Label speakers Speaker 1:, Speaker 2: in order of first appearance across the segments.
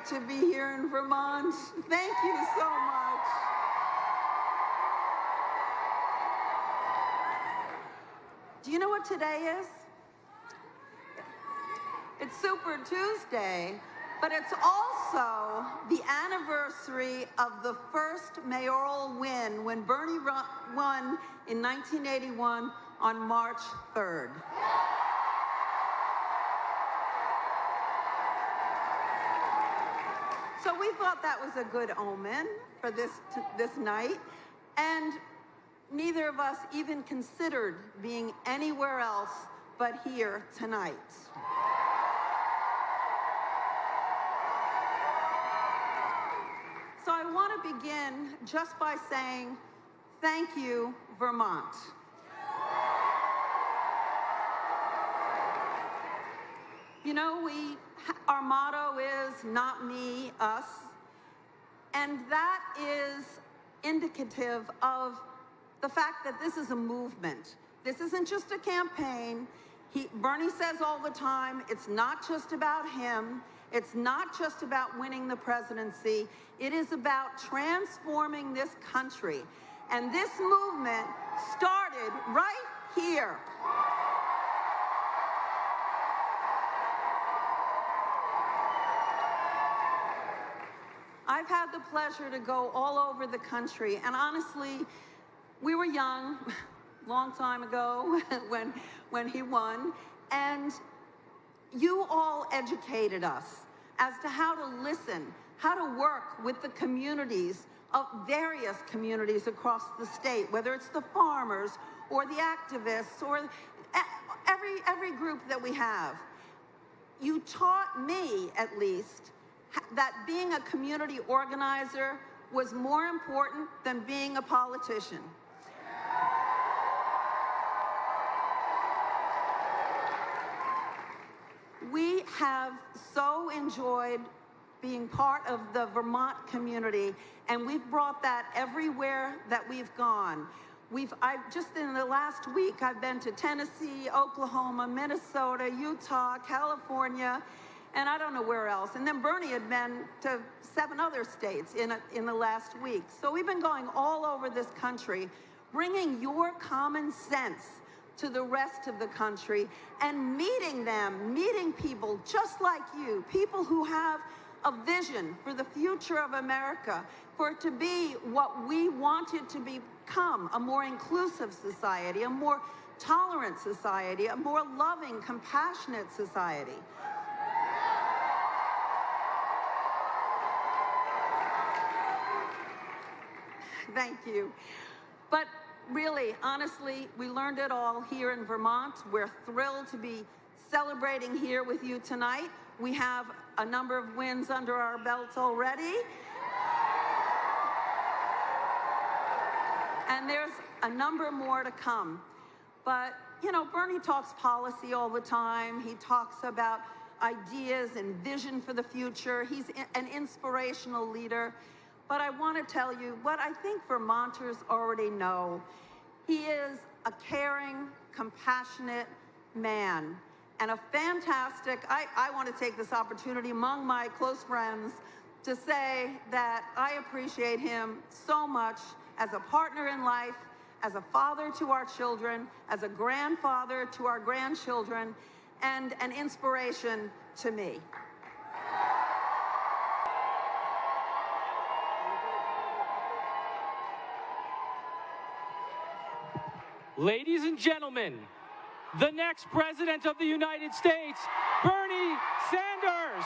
Speaker 1: to be here in Vermont. Thank you so much. Do you know what today is? It's Super Tuesday, but it's also the anniversary of the first mayoral win when Bernie won in 1981 on March 3rd. So we thought that was a good omen for this night, and neither of us even considered being anywhere else but here tonight. So I want to begin just by saying thank you, Vermont. You know, our motto is not me, us, and that is indicative of the fact that this is a movement. This isn't just a campaign. Bernie says all the time, it's not just about him. It's not just about winning the presidency. It is about transforming this country. And this movement started right here. I've had the pleasure to go all over the country, and honestly, we were young, long time ago, when he won, and you all educated us as to how to listen, how to work with the communities, of various communities across the state, whether it's the farmers or the activists or every group that we have. You taught me, at least, that being a community organizer was more important than being a politician. We have so enjoyed being part of the Vermont community, and we've brought that everywhere that we've gone. Just in the last week, I've been to Tennessee, Oklahoma, Minnesota, Utah, California, and I don't know where else. And then Bernie had been to 7 other states in the last week. So we've been going all over this country, bringing your common sense to the rest of the country and meeting people just like you, people who have a vision for the future of America, for it to be what we want it to become, a more inclusive society, a more tolerant society, a more loving, compassionate society. Thank you. But really, honestly, we learned it all here in Vermont. We're thrilled to be celebrating here with you tonight. We have a number of wins under our belts already. And there's a number more to come. But, you know, Bernie talks policy all the time. He talks about ideas and vision for the future. He's an inspirational leader. But I want to tell you what I think Vermonters already know. He is a caring, compassionate man and a fantastic, I want to take this opportunity among my close friends to say that I appreciate him so much as a partner in life, as a father to our children, as a grandfather to our grandchildren, and an inspiration to me.
Speaker 2: Ladies and gentlemen, the next President of the United States, Bernie Sanders.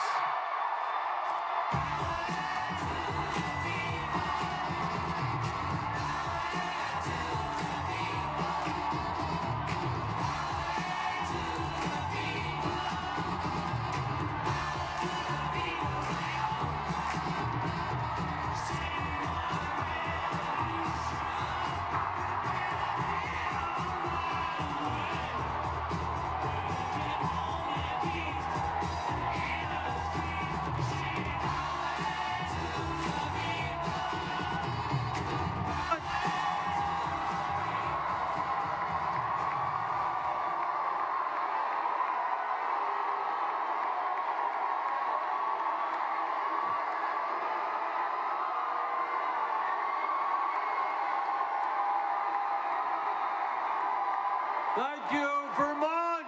Speaker 3: Thank you, Vermont.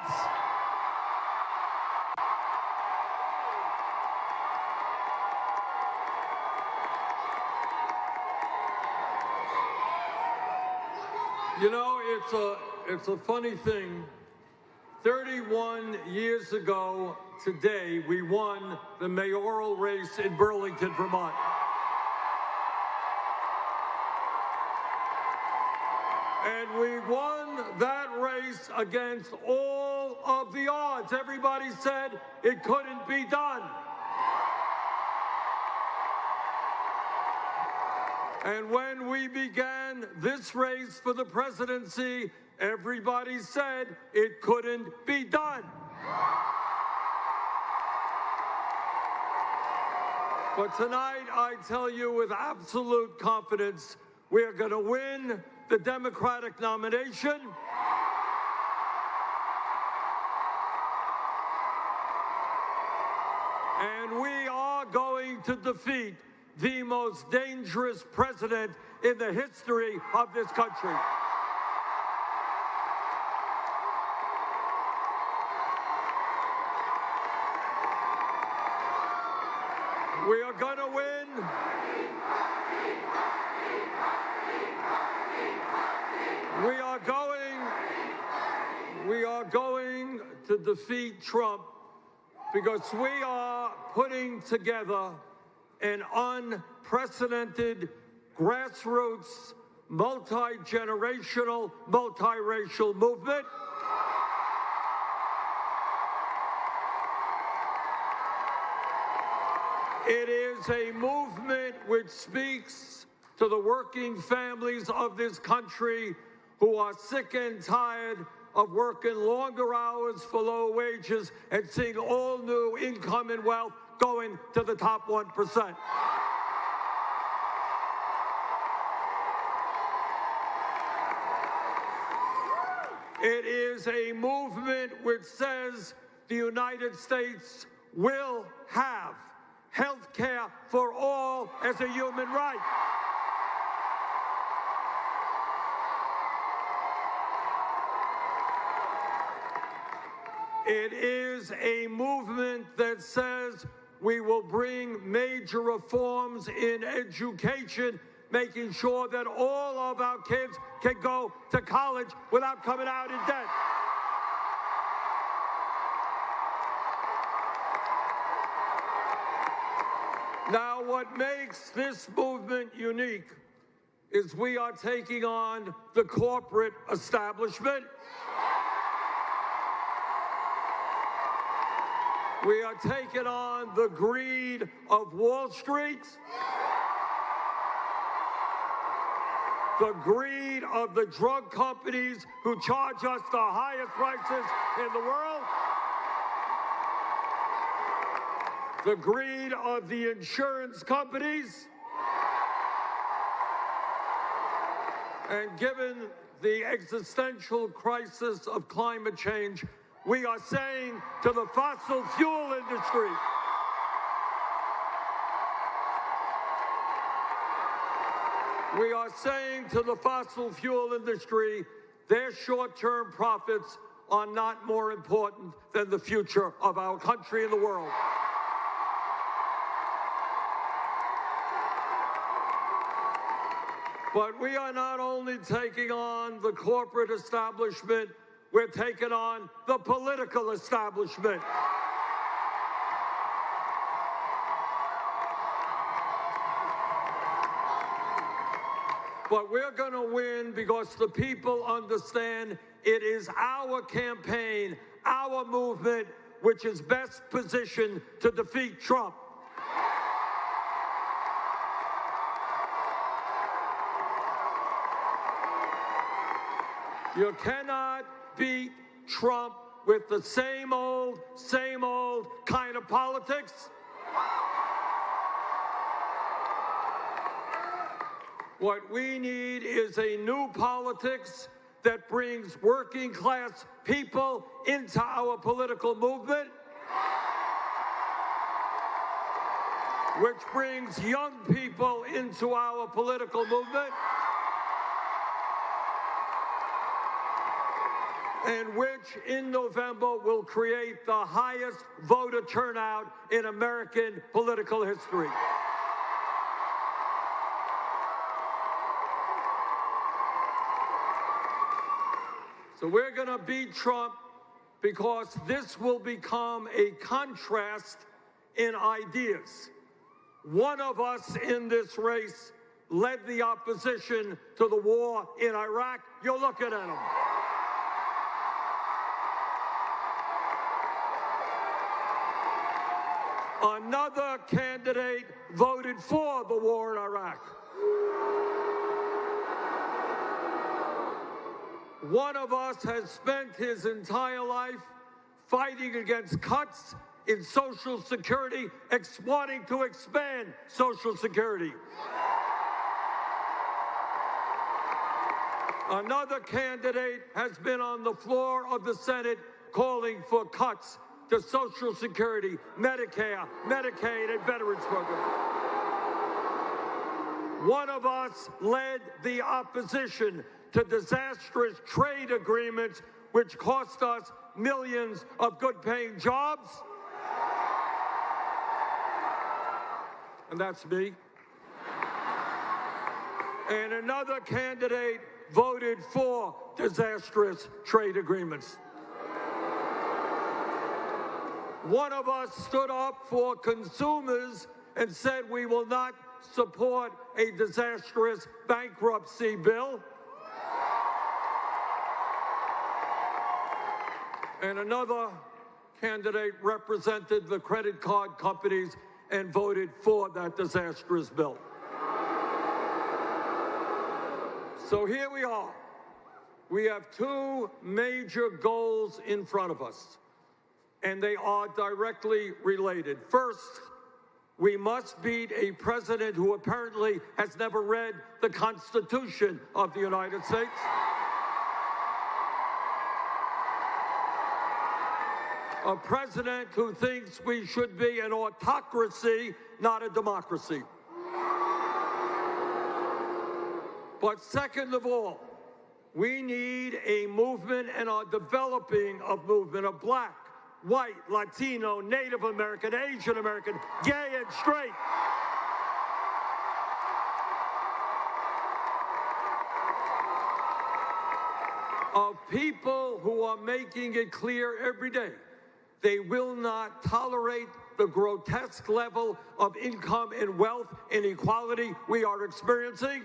Speaker 3: You know, it's a funny thing. 31 years ago today, we won the mayoral race in Burlington, Vermont. And we won that race against all of the odds. Everybody said it couldn't be done. And when we began this race for the presidency, everybody said it couldn't be done. But tonight, I tell you with absolute confidence, we are going to win the Democratic nomination. And we are going to defeat the most dangerous president in the history of this country. We are going to win. We are going to defeat Trump because we are putting together an unprecedented grassroots, multi-generational, multiracial movement. It is a movement which speaks to the working families of this country who are sick and tired of working longer hours for low wages and seeing all new income and wealth going to the top 1%. It is a movement which says the United States will have health care for all as a human right. It is a movement that says we will bring major reforms in education, making sure that all of our kids can go to college without coming out in debt. Now, what makes this movement unique is we are taking on the corporate establishment. We are taking on the greed of Wall Street, the greed of the drug companies who charge us the highest prices in the world, the greed of the insurance companies, and given the existential crisis of climate change, we are saying to the fossil fuel industry, their short-term profits are not more important than the future of our country and the world. But we are not only taking on the corporate establishment, we're taking on the political establishment. But we're going to win because the people understand it is our campaign, our movement, which is best positioned to defeat Trump. You cannot beat Trump with the same old kind of politics. What we need is a new politics that brings working class people into our political movement, which brings young people into our political movement, and which in November will create the highest voter turnout in American political history. So we're going to beat Trump because this will become a contrast in ideas. One of us in this race led the opposition to the war in Iraq. You're looking at him. Another candidate voted for the war in Iraq. One of us has spent his entire life fighting against cuts in Social Security, wanting to expand Social Security. Another candidate has been on the floor of the Senate calling for cuts to Social Security, Medicare, Medicaid, and Veterans Program. One of us led the opposition to disastrous trade agreements which cost us millions of good-paying jobs. And that's me. And another candidate voted for disastrous trade agreements. One of us stood up for consumers and said we will not support a disastrous bankruptcy bill. And another candidate represented the credit card companies and voted for that disastrous bill. So here we are. We have two major goals in front of us, and they are directly related. First, we must beat a president who apparently has never read the Constitution of the United States. A president who thinks we should be an autocracy, not a democracy. But second of all, we need a movement and are developing a movement of black, white, Latino, Native American, Asian American, gay and straight. Of people who are making it clear every day they will not tolerate the grotesque level of income and wealth inequality we are experiencing.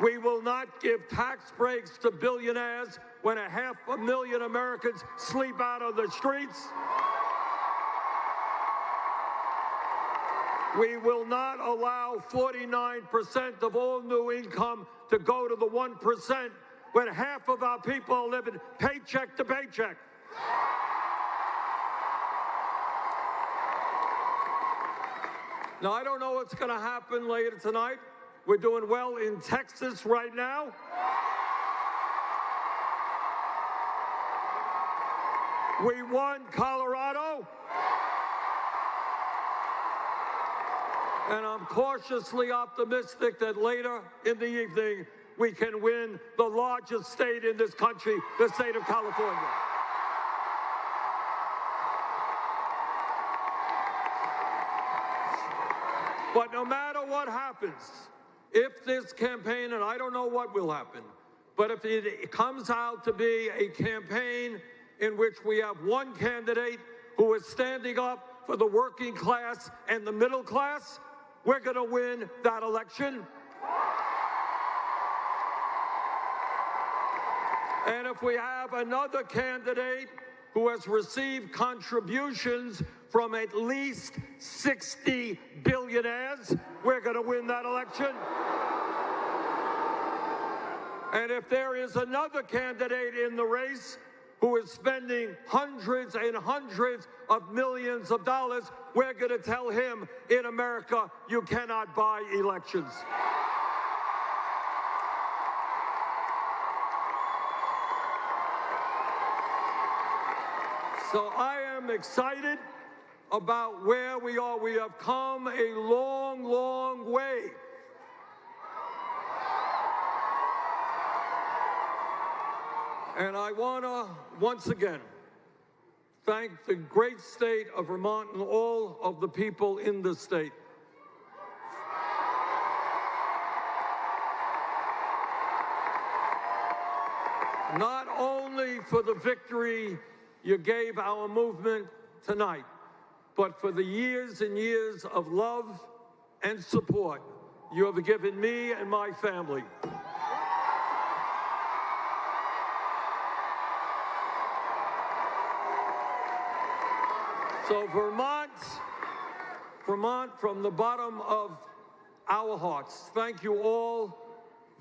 Speaker 3: We will not give tax breaks to billionaires when 500,000 Americans sleep out on the streets. We will not allow 49% of all new income to go to the 1% when half of our people are living paycheck to paycheck. Now, I don't know what's going to happen later tonight. We're doing well in Texas right now. We won Colorado. And I'm cautiously optimistic that later in the evening, we can win the largest state in this country, the state of California. But no matter what happens, if this campaign, and I don't know what will happen, but if it comes out to be a campaign in which we have one candidate who is standing up for the working class and the middle class, we're going to win that election. And if we have another candidate who has received contributions from at least 60 billionaires, we're going to win that election. And if there is another candidate in the race who is spending hundreds and hundreds of millions of dollars, we're going to tell him, in America, you cannot buy elections. So I am excited about where we are. We have come a long, long way. And I want to, once again, thank the great state of Vermont and all of the people in the state. Not only for the victory you gave our movement tonight, but for the years and years of love and support you have given me and my family. So Vermont, from the bottom of our hearts, thank you all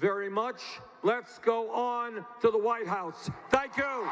Speaker 3: very much. Let's go on to the White House. Thank you.